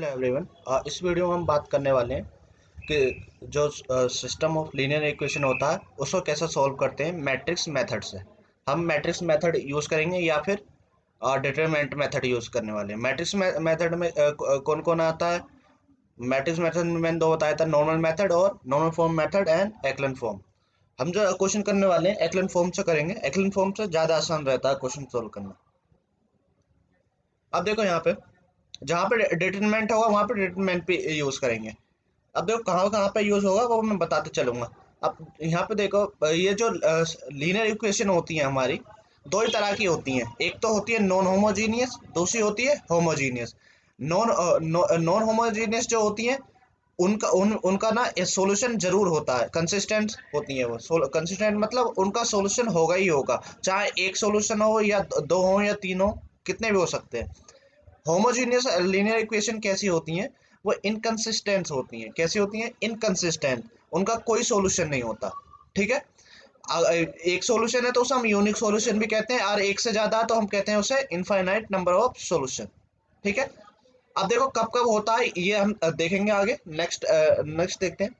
Hello everyone. इस video में हम बात करने वाले हैं कि जो सिस्टम ऑफ लीनियर इक्वेशन होता है उसको कैसे सॉल्व करते हैं मैट्रिक्स मेथड से। हम मैट्रिक्स मेथड यूज़ करेंगे या फिर डिटरमिनेंट मेथड यूज़ करने वाले हैं। मैट्रिक्स मेथड में कौन कौन आता है? मैट्रिक्स मेथड में मैंने दो बताया था, नॉर्मल मेथड और normal form method and एक्लन form. हम जो क्वेश्चन करने वाले हैं एक्लन फॉर्म से करेंगे। एक्लन फॉर्म से ज़्यादा आसान रहता है क्वेश्चन सॉल्व करना। अब देखो यहाँ पे जहाँ पे डिटरमिनेंट होगा वहाँ पे डिटरमिनेंट पे यूज़ करेंगे। अब देखो कहाँ कहाँ पे यूज होगा वो मैं बताते चलूंगा। अब यहाँ पे देखो, ये जो लीनियर इक्वेशन होती है हमारी, दो ही तरह की होती हैं। एक तो होती है नॉन होमोजीनियस, दूसरी होती है होमोजीनियस। नॉन होमोजीनियस जो होती हैं उनका ना सॉल्यूशन जरूर होता है, कंसिस्टेंट होती है वो। कंसिस्टेंट मतलब उनका सॉल्यूशन होगा ही होगा, चाहे एक सॉल्यूशन हो या दो हो या तीन हो, कितने भी हो सकते हैं। होमोजीनियस लीनियर इक्वेशन कैसी होती हैं? वो इनकंसिस्टेंट होती हैं। कैसी होती हैं? इनकंसिस्टेंट। उनका कोई सॉल्यूशन नहीं होता। ठीक है। एक सॉल्यूशन है तो उसे हम यूनिक सॉल्यूशन भी कहते हैं, और एक से ज्यादा तो हम कहते हैं उसे इनफाइनाइट नंबर ऑफ सॉल्यूशन। ठीक है। अब देखो कब कब होता है ये हम देखेंगे आगे। नेक्स्ट देखते हैं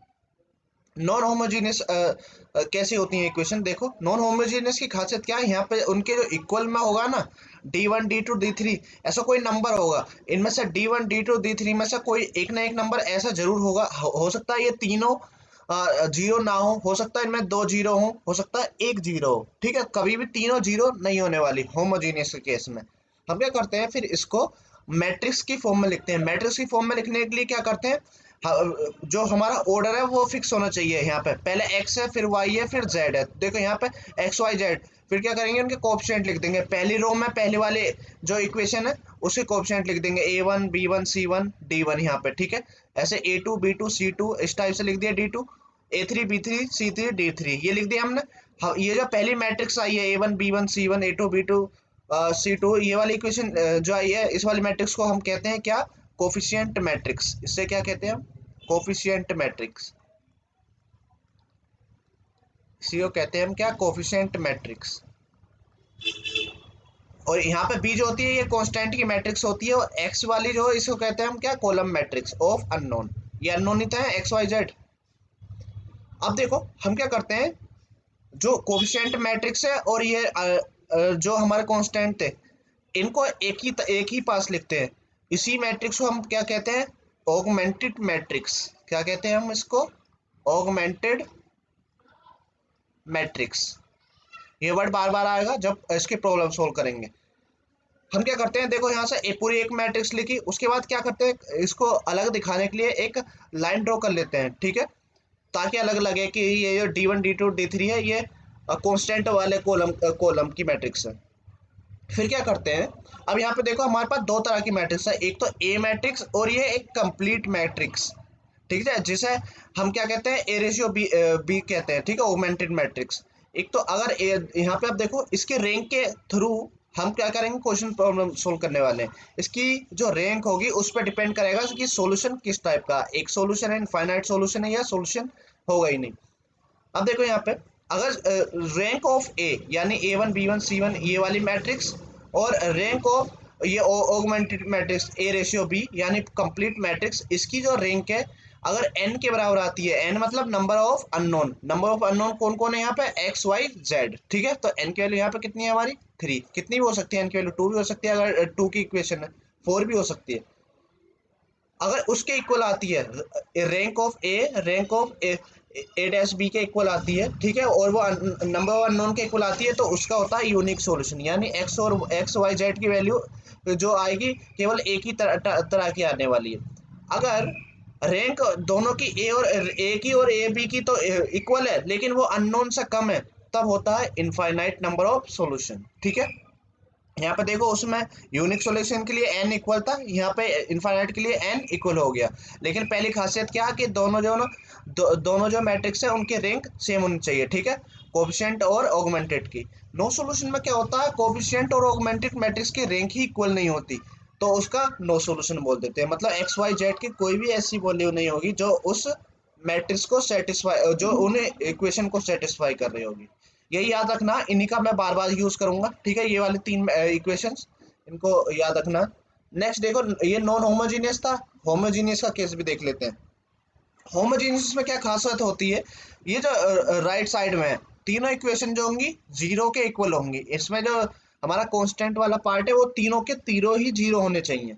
नॉन होमोजीनियस कैसी होती है इक्वेशन। देखो नॉन होमोजीनियस की खासियत क्या है, यहाँ पे उनके जो इक्वल में होगा ना, D1 D2 D3 ऐसा कोई नंबर होगा। इनमें से D1 D2 D3 में से कोई एक ना एक नंबर ऐसा जरूर होगा। हो सकता है ये तीनों जीरो ना हो सकता है इनमें दो जीरो हो सकता है एक जीरो हो। ठीक है, कभी भी तीनों जीरो नहीं होने वाली होमोजीनियस के केस में। हम क्या करते हैं फिर इसको मैट्रिक्स की फॉर्म में लिखते हैं। मैट्रिक्स की फॉर्म में लिखने के लिए क्या करते हैं, जो हमारा ऑर्डर है वो फिक्स होना चाहिए। यहाँ पे पहले एक्स है, फिर वाई है, फिर जेड है। देखो यहाँ पे एक्स वाई जेड, फिर क्या करेंगे उनके कोएफिशिएंट लिख देंगे। पहली रो में पहले वाले जो इक्वेशन है उसके कोएफिशिएंट लिख देंगे, A1 B1 C1 D1 यहाँ पे। ठीक है, ऐसे A2 B2 C2 इस टाइप से लिख दिया, D2 A3 B3 C3 D3 ये लिख दिया हमने। ये जो पहली मैट्रिक्स आई है A1 B1 C1 A2 B2 C2, ये वाली इक्वेशन जो आई है इस वाली मैट्रिक्स को हम कहते हैं क्या? Coefficient matrix. इससे क्या कहते हैं हम? Coefficient matrix. इसी को कहते हैं हम क्या? Coefficient matrix. और यहाँ पे बी जो होती है ये कांस्टेंट की मैट्रिक्स होती है, और एक्स वाली जो है इसको कहते हैं हम क्या? Column matrix of unknown. ये अननोन ही था एक्स वाई जेड। अब देखो हम क्या करते हैं, जो कोफिशिएंट मैट्रिक्स है और ये जो हमारे कांस्टेंट थे, इनको एक ही पास लिखते हैं। इसी मैट्रिक्स को हम क्या कहते हैं? Augmented matrix. क्या कहते हैं हम इसको? Augmented matrix. ये वर्ड बार बार आएगा जब इसकी प्रॉब्लम सोल्व करेंगे। हम क्या करते हैं, देखो यहाँ से पूरी एक मैट्रिक्स लिखी, उसके बाद क्या करते हैं, इसको अलग दिखाने के लिए एक लाइन ड्रॉ कर लेते हैं। ठीक है, ताकि अलग लगे कि ये जो D1 D2 D3 है ये कांस्टेंट वाले कॉलम की मैट्रिक्स है। फिर क्या करते हैं, अब यहाँ पे देखो हमारे पास दो तरह की मैट्रिक्स है, एक तो ए मैट्रिक्स और ये एक कंप्लीट मैट्रिक्स। ठीक है, जिसे हम क्या कहते हैं? ए रेशियो बी कहते हैं। ठीक है, ऑगमेंटेड मैट्रिक्स। एक तो अगर यहाँ पे आप देखो इसके रैंक के थ्रू हम क्या करेंगे, क्वेश्चन प्रॉब्लम सोल्व करने वाले हैं। इसकी जो रैंक होगी उस पर डिपेंड करेगा कि सॉल्यूशन किस टाइप का, एक सॉल्यूशन है, इनफाइनाइट सॉल्यूशन है, या सॉल्यूशन होगा ही नहीं। अब देखो यहाँ पे अगर रैंक ऑफ ए यानी A1 B1 C1 ये वाली मैट्रिक्स, और रैंक ऑफ ये augmented matrix A ratio B यानी कंप्लीट मैट्रिक्स, इसकी जो रैंक है अगर n के बराबर आती है, n मतलब number of unknown. Number of unknown कौन कौन है यहाँ पे? X y z. ठीक है, तो n की वैल्यू यहाँ पे कितनी है हमारी? 3। कितनी भी हो सकती है n की वैल्यू? 2 भी हो सकती है, अगर 2 की इक्वेशन है। 4 भी हो सकती है। अगर उसके इक्वल आती है, rank of A dash B के इक्वल आती है, ठीक है, और वो नंबर ऑफ अननोन के इक्वल आती है, तो उसका होता है यूनिक सॉल्यूशन। यानी एक्स और एक्स वाई जेड की वैल्यू जो आएगी केवल एक ही तरह की आने वाली है। अगर रैंक दोनों की ए बी की तो इक्वल है लेकिन वो अननोन से कम है, तब होता है इनफाइनाइट नंबर ऑफ सॉल्यूशन। ठीक है, यहाँ पे देखो उसमें यूनिक सॉल्यूशन के लिए n इक्वल था, यहाँ पे इनफाइनाइट के लिए n इक्वल हो गया। लेकिन पहली खासियत क्या है कि दोनों जो मैट्रिक्स है उनके रैंक सेम होनी चाहिए। ठीक है, कोफिशिएंट और ऑगमेंटेड की। नो सॉल्यूशन में क्या होता है, कोफिशिएंट और ऑगमेंटेड मैट्रिक्स की रैंक ही इक्वल नहीं होती, तो उसका नो सॉल्यूशन बोल देते हैं। मतलब एक्स वाई जेड की कोई भी ऐसी वैल्यू नहीं होगी जो उस मैट्रिक्स को सेटिस्फाई, जो उन इक्वेशन को सेटिस्फाई कर रही होगी। यही याद रखना, इन्हीं का मैं बार बार यूज करूंगा। ठीक है, ये वाले तीन इक्वेशंस इनको याद रखना। नेक्स्ट देखो, ये नॉन होमोजीनियस था, होमोजीनियस का केस भी देख लेते हैं। होमोजीनियस में क्या खासियत होती है, ये जो राइट साइड में है, तीनों इक्वेशन जो होंगी जीरो के इक्वल होंगी। इसमें जो हमारा कांस्टेंट वाला पार्ट है वो तीनों के तीनों ही जीरो होने चाहिए।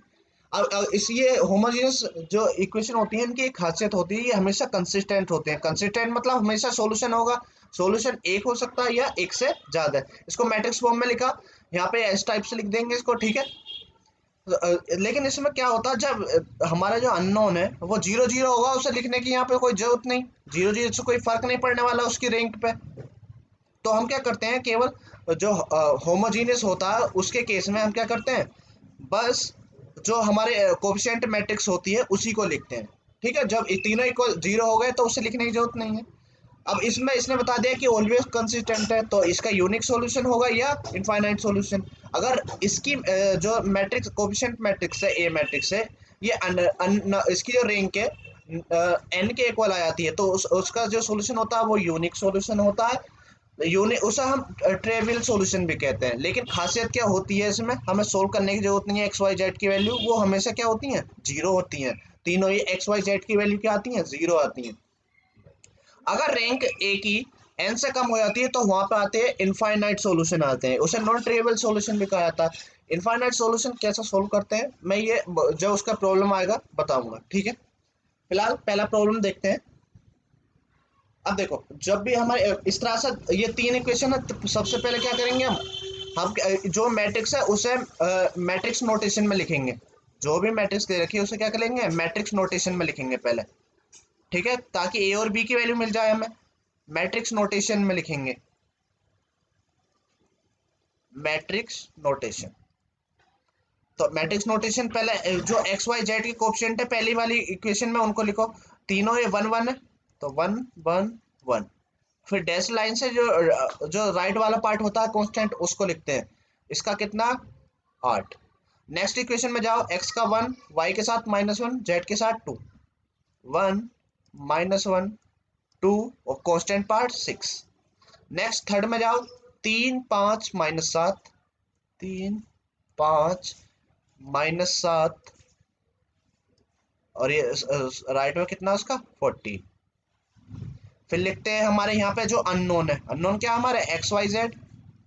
अब इस ये होमोजेनियस जो इक्वेशन होती है, इनकी एक खासियत होती है, ये हमेशा कंसिस्टेंट होते हैं। कंसिस्टेंट मतलब हमेशा सॉल्यूशन होगा, सॉल्यूशन एक हो सकता है या एक से ज्यादा है। इसको मैट्रिक्स फॉर्म में लिखा, यहाँ पे एस टाइप से लिख देंगे इसको, ठीक है। लेकिन इसमें क्या होता है, जब हमारा जो अननोन है वो जीरो जीरो होगा, उसे लिखने की यहाँ पे कोई जरूरत नहीं, जीरो जीरो से कोई फर्क नहीं पड़ने वाला उसकी रैंक पे। तो हम क्या करते हैं, केवल जो होमोजीनियस होता है उसके केस में हम क्या करते हैं, बस जो हमारे कोफिशिएंट मैट्रिक्स होती है उसी को लिखते हैं, ठीक है। जब ये तीनों इक्वल जीरो हो गए तो उसे लिखने की जरूरत नहीं है। अब इसमें इसने बता दिया कि ऑलवेज कंसिस्टेंट है, तो इसका यूनिक सॉल्यूशन होगा या इनफाइनाइट सॉल्यूशन। अगर इसकी जो मैट्रिक्स कोफिशिएंट मैट्रिक्स है, ए मैट्रिक्स है, ये इसकी जो रैंक है एन के इक्वल आ जाती है, तो उसका जो सॉल्यूशन होता है वो यूनिक सॉल्यूशन होता है। यूनिक उसे हम ट्रेवियल सॉल्यूशन भी कहते हैं। लेकिन खासियत क्या होती है, इसमें हमें सोल्व करने की जरूरत नहीं है, एक्स वाई जेड की वैल्यू वो हमेशा क्या होती है, जीरो होती है। तीनों ही एक्स वाई जेड की वैल्यू क्या आती है, जीरो आती है। अगर रैंक ए की एन से कम हो जाती है तो वहां पे आते हैं इनफाइनाइट सॉल्यूशन आते हैं, उसे नॉन ट्रिवियल सॉल्यूशन भी कहा जाता है। इनफाइनाइट सॉल्यूशन कैसे सोल्व करते हैं, मैं ये जब उसका प्रॉब्लम आएगा बताऊंगा, ठीक है। फिलहाल पहला प्रॉब्लम देखते हैं। अब देखो, जब भी हमारे इस तरह से ये तीन इक्वेशन है, तो सबसे पहले क्या करेंगे हम जो मैट्रिक्स है उसे मैट्रिक्स नोटेशन में लिखेंगे। जो भी मैट्रिक्स दे रखी है उसे क्या करेंगे, मैट्रिक्स नोटेशन में लिखेंगे पहले, ठीक है, ताकि ए और बी की वैल्यू मिल जाए हमें। मैट्रिक्स नोटेशन में लिखेंगे, मैट्रिक्स नोटेशन। तो मैट्रिक्स नोटेशन पहले जो एक्स वाई जेड के कोएफिशिएंट है पहली वाली इक्वेशन में उनको लिखो, तीनों ये वन वन है, तो वन वन वन। फिर डैश लाइन से जो जो राइट वाला पार्ट होता है कांस्टेंट उसको लिखते हैं, इसका कितना, 8। नेक्स्ट इक्वेशन में जाओ, एक्स का वन, वाई के साथ -1, जेड के साथ 2, 1 -1 2 और कांस्टेंट पार्ट 6। नेक्स्ट थर्ड में जाओ, 3 5 -7, 3 5 -7, और ये राइट में कितना उसका 40। फिर लिखते हैं हमारे यहाँ पे जो अननोन है, अननोन क्या हमारे एक्स वाई जेड,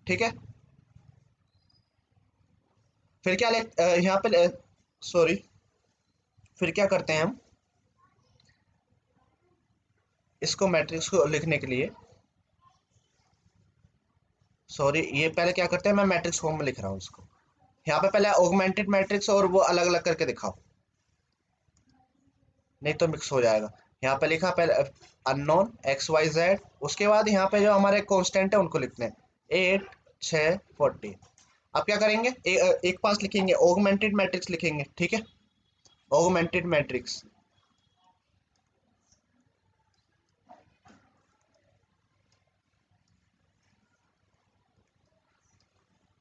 ठीक है। फिर क्या लिख यहाँ पे सॉरी, फिर क्या करते हैं हम, इसको मैट्रिक्स को लिखने के लिए, सॉरी, ये पहले क्या करते हैं, मैं मैट्रिक्स फॉर्म में लिख रहा हूँ इसको। यहाँ पे पहले ऑगमेंटेड मैट्रिक्स और वो अलग अलग करके दिखाओ, नहीं तो मिक्स हो जाएगा। यहाँ पे लिखा पहले अननोन एक्स वाई जेड, उसके बाद यहाँ पे जो हमारे कांस्टेंट है उनको लिखते हैं, 8 6 40। अब क्या करेंगे, एक पास लिखेंगे, ऑगमेंटेड मैट्रिक्स लिखेंगे, ठीक है, ऑगमेंटेड मैट्रिक्स।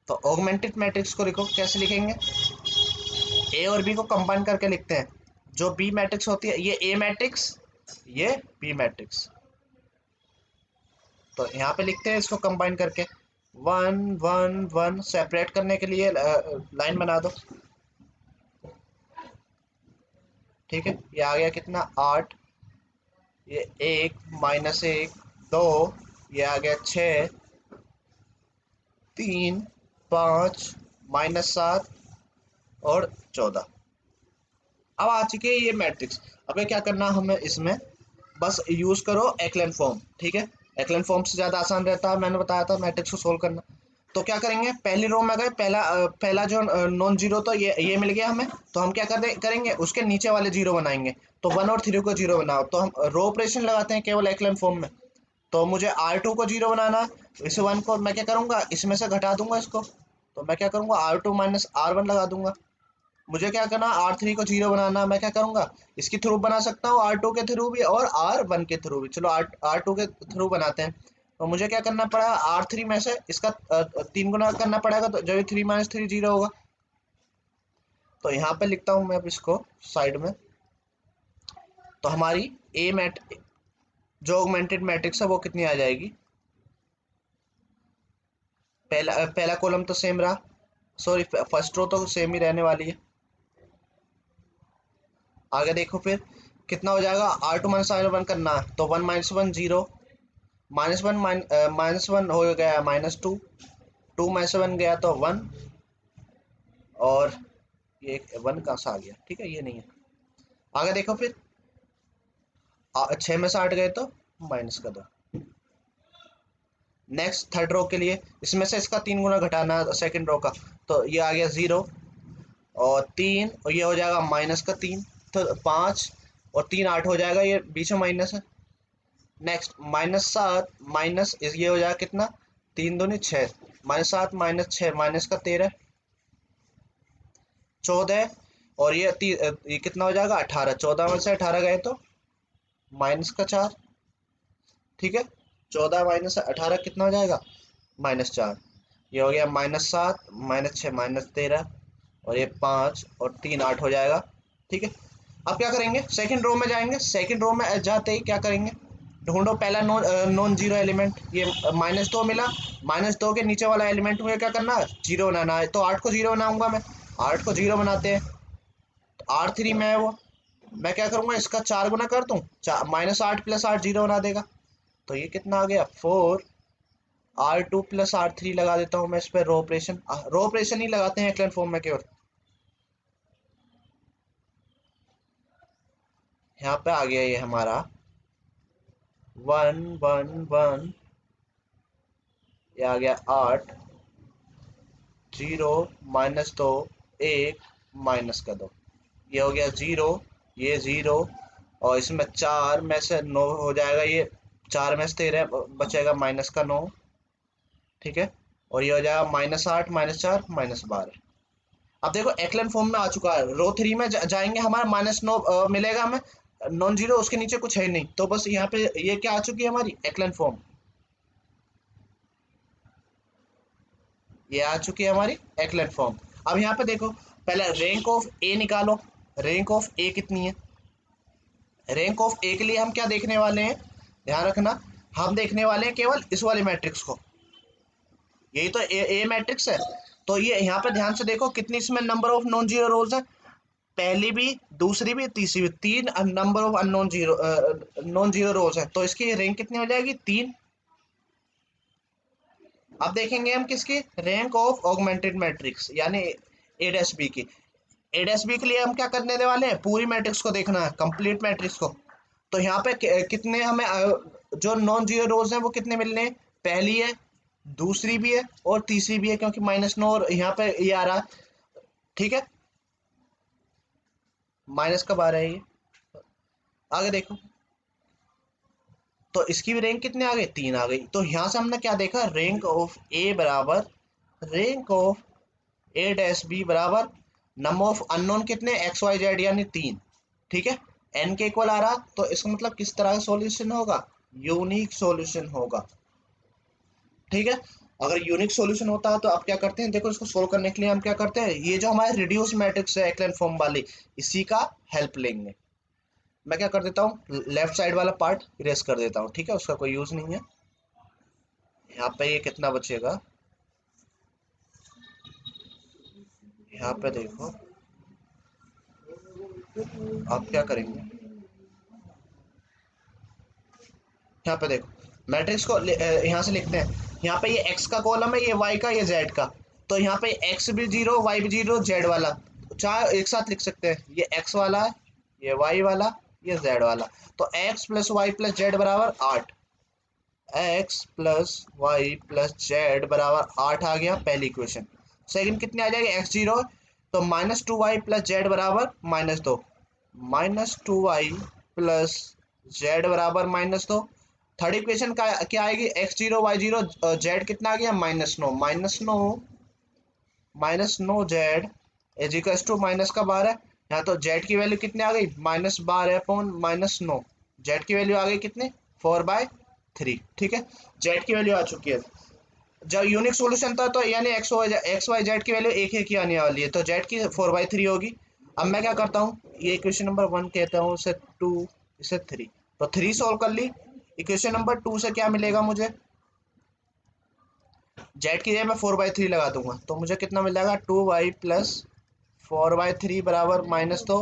तो ऑगमेंटेड मैट्रिक्स को लिखो, कैसे लिखेंगे, ए और बी को कंबाइन करके लिखते हैं। जो बी मैट्रिक्स होती है, ये ए मैट्रिक्स, ये बी मैट्रिक्स, तो यहाँ पे लिखते हैं इसको कंबाइन करके, 1 1 1। सेपरेट करने के लिए लाइन बना दो, ठीक है। ये आ गया कितना, 8, ये 1 -1 2, ये आ गया 6 3 5 -7 और 14। अब आ चुके हैं ये मैट्रिक्स। अब क्या करना हमें इसमें, बस यूज करो एक्लेन फॉर्म, ठीक है। एक्लेन फॉर्म से ज्यादा आसान रहता है, मैंने बताया था मैट्रिक्स को सोल्व करना। तो क्या करेंगे, पहली रो में गए, पहला जो नॉन जीरो, तो ये मिल गया हमें, तो हम क्या करेंगे, उसके नीचे वाले जीरो बनाएंगे। तो 1 और 3 को जीरो बनाओ, तो हम रो ऑपरेशन लगाते हैं केवल एक्लेन फॉर्म में। तो मुझे R2 को जीरो बनाना है, इस 1 को मैं क्या करूंगा, इसमें से घटा दूंगा इसको, तो मैं क्या करूंगा, R2 -R1 लगा दूंगा। मुझे क्या करना, R3 को जीरो बनाना, मैं क्या करूंगा, इसके थ्रू बना सकता हूँ, R2 के थ्रू भी और R1 के थ्रू भी। चलो R2 के थ्रू बनाते हैं। तो मुझे क्या करना पड़ा, R3 में से इसका 3 गुना करना पड़ेगा, तो जब 3 -3 जीरो होगा। तो यहाँ पे लिखता हूँ मैं अब इसको साइड में। तो हमारी ए मैट जो ऑगमेंटेड मैट्रिक्स है वो कितनी आ जाएगी, पहला पहला कॉलम तो सेम रहा, सॉरी फर्स्ट रो तो सेम ही रहने वाली है, आगे देखो फिर कितना हो जाएगा, R2 माइनस R1 करना है तो 1 माइनस 1 0, -1 -1 हो गया -2, 2 माइनस 1 गया तो 1, और ये 1 कहाँ से आ गया, ठीक है ये नहीं है। आगे देखो फिर 6 में से 8 गए तो माइनस का 2। नेक्स्ट थर्ड रो के लिए इसमें से इसका 3 गुना घटाना सेकंड रो का, तो ये आ गया 0 और 3, और ये हो जाएगा माइनस का 3, तो 5 और 3 8 हो जाएगा, ये बीच में माइनस है। नेक्स्ट -7 माइनस ये हो जाएगा कितना, 3 दूनी 6, -7 -6 माइनस का 13, 14, और ये कितना हो जाएगा 18, 14 में से 18 गए तो माइनस का 4, ठीक है। 14 माइनस 18 कितना हो जाएगा -4, ये हो गया -7 -6 -13, और ये 5 और 3 8 हो जाएगा, ठीक है। अब क्या करेंगे, सेकंड रो में जाएंगे, सेकंड रो में जाते ही क्या करेंगे, ढूंढो पहला नॉन जीरो एलिमेंट, ये -2 मिला, -2 के नीचे वाला एलिमेंट मुझे क्या करना है, जीरो बनाना है, तो 8 को जीरो बनाऊंगा मैं, 8 को जीरो बनाते हैं, तो R3 में है वो, मैं क्या करूंगा इसका 4 गुना कर दूं, -8 + 8 जीरो बना देगा, तो ये कितना आ गया 4, R2 + R3 लगा देता हूँ मैं इस पर, रो ऑपरेशन ही लगाते हैं एक्लन फॉर्म में केवल। यहाँ पे आ गया ये हमारा 1 1 1, ये आ गया 8 0 -2 1 माइनस का 2, ये हो गया 0, ये 0, और इसमें 4 में से 9 हो जाएगा, ये 4 में से 13 बचेगा माइनस का 9, ठीक है। और ये हो जाएगा -8 -4 -12। अब देखो एक्लन फॉर्म में आ चुका है, रो 3 में जाएंगे, हमारा -9 मिलेगा हमें, नॉन जीरो उसके नीचे कुछ है नहीं, तो बस यहाँ पे ये क्या आ चुकी है हमारी एक्लन फॉर्म, ये आ चुकी है हमारी एक्लन फॉर्म। अब यहाँ पे देखो पहले रैंक ऑफ ए निकालो, रैंक ऑफ ए कितनी है, रैंक ऑफ ए के लिए हम क्या देखने वाले हैं, ध्यान रखना, हम देखने वाले हैं केवल इस वाले मैट्रिक्स को, यही तो ए मैट्रिक्स है, तो ये यहाँ पे ध्यान से देखो कितनी इसमें नंबर ऑफ नॉन जीरो रोज है, पहली भी, दूसरी भी, तीसरी भी, 3 number of unknown zero, non zero रोज है, तो इसकी रैंक कितनी हो जाएगी 3। अब देखेंगे हम किसकी, रैंक ऑफ ऑगमेंटेड मैट्रिक्स यानी ए डैश बी की, ए डैश बी के लिए हम क्या करने वाले हैं, पूरी मैट्रिक्स को देखना है, कंप्लीट मैट्रिक्स को, तो यहाँ पे कितने हमें जो नॉन जीरो रोज हैं वो कितने मिलने हैं, पहली है, दूसरी भी है और तीसरी भी है, क्योंकि -9 और यहाँ पे ये आ रहा है, ठीक है, माइनस कब आ रहा है ये, आगे देखो, तो इसकी भी रैंक कितने आ गई, 3 आ गई, तो यहाँ से हमने क्या देखा, रैंक ऑफ ए बराबर rank of A dash B बराबर नंबर ऑफ अननोन कितने, एक्स वाई जेड यानी 3, ठीक है, एन के इक्वल आ रहा, तो इसका मतलब किस तरह का सॉल्यूशन होगा, यूनिक सॉल्यूशन होगा, ठीक है। अगर यूनिक सॉल्यूशन होता है तो आप क्या करते हैं, देखो इसको सोल्व करने के लिए हम क्या करते हैं, ये जो हमारे रिड्यूस मैट्रिक्स है एक्लन फॉर्म वाली, इसी का हेल्प लेंगे। मैं क्या कर देता हूँ, लेफ्ट साइड वाला पार्ट इरेज कर देता हूँ, ठीक है, उसका कोई यूज नहीं है। यहाँ पे ये कितना बचेगा, यहाँ पे देखो आप क्या करेंगे, यहाँ पे देखो मैट्रिक्स को यहाँ से लिखते हैं, यहाँ पे ये एक्स का कॉलम है, ये वाई का, ये जेड का, तो यहाँ पे एक्स भी जीरो, वाई भी जीरो, जेड वाला, चाहे एक साथ लिख सकते हैं, ये एक्स वाला है, ये वाई वाला, ये जेड वाला, तो एक्स + वाई + जेड बराबर 8, एक्स + वाई + जेड बराबर 8 आ गया पहली इक्वेशन। सेकंड कितनी आ जाएगी, एक्स जीरो, तो -2y + जेड बराबर -2, -2y + जेड बराबर -2। थर्ड इक्वेशन का क्या आएगी, x zero y zero, z कितना आ गया -9, -9 z is equal to minus का 12, यहाँ तो जेड की वैल्यू कितनी आ गई, -12/-9, जेड की वैल्यू आ गई कितनी, 4/3, ठीक है, जेड की वैल्यू आ चुकी है। जब यूनिक सॉल्यूशन था तो यानी एक्स वाई जेड की वैल्यू एक ही आने वाली है, तो जेड की 4/3 होगी। अब मैं क्या करता हूँ, ये इक्वेशन नंबर 1 कहता हूँ, इसे 2, इसे 3, तो 3 सॉल्व कर ली, इक्वेशन नंबर 2 से क्या मिलेगा मुझे, जेड की जगह मैं 4/3 लगा दूंगा, तो मुझे कितना मिल जाएगा, 2y + 4/3 बराबर -2,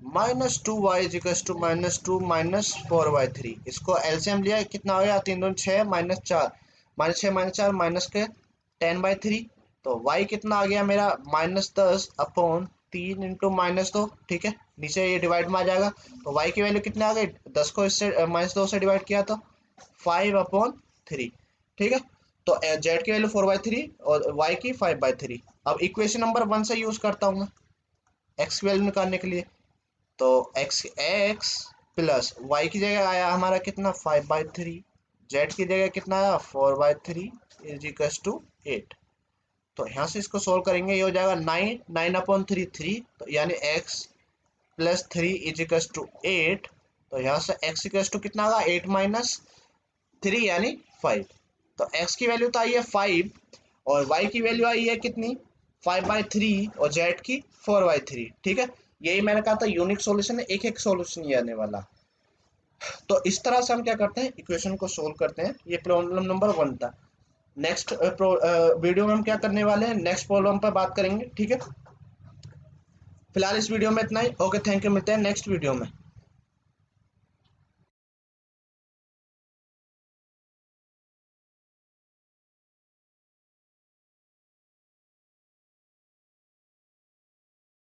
-2y = -2 -4y3। इसको एलसीएम लिया, कितना हो गया, 3 दूनी 6 -4, -6 -4 माइनस के 10/3। तो y कितना आ गया मेरा, -10/3 इंटू -2। ठीक है, नीचे ये डिवाइड में आ जाएगा। तो y की वैल्यू कितने आ गई, 10 को इससे -2 से डिवाइड किया तो 5/3। ठीक है, तो z की वैल्यू 4/3 और y की 5/3। अब इक्वेशन नंबर 1 से यूज करता हूँ मैं x की वैल्यू निकालने के लिए। तो x प्लस y की जगह आया हमारा कितना, 5/3। z की जगह कितना आया, 4/3 = 8। तो यहाँ से इसको सोल्व करेंगे, ये हो जाएगा 9/3 3। तो यानी x प्लस 3 = 8। तो यहाँ से x इक्वस टू कितना आएगा, 8 माइनस 3 यानी 5। तो x की वैल्यू तो आई है 5 और y की वैल्यू आई है कितनी, 5/3 और z की 4/3। ठीक है, यही मैंने कहा था यूनिक सॉल्यूशन है, एक एक सॉल्यूशन ही आने वाला। तो इस तरह से हम क्या करते हैं, इक्वेशन को सोल्व करते हैं। ये प्रॉब्लम नंबर 1 था। नेक्स्ट वीडियो में हम क्या करने वाले हैं, नेक्स्ट प्रॉब्लम पर बात करेंगे। ठीक है, फिलहाल इस वीडियो में इतना ही। ओके, थैंक यू, मिलते हैं नेक्स्ट वीडियो में।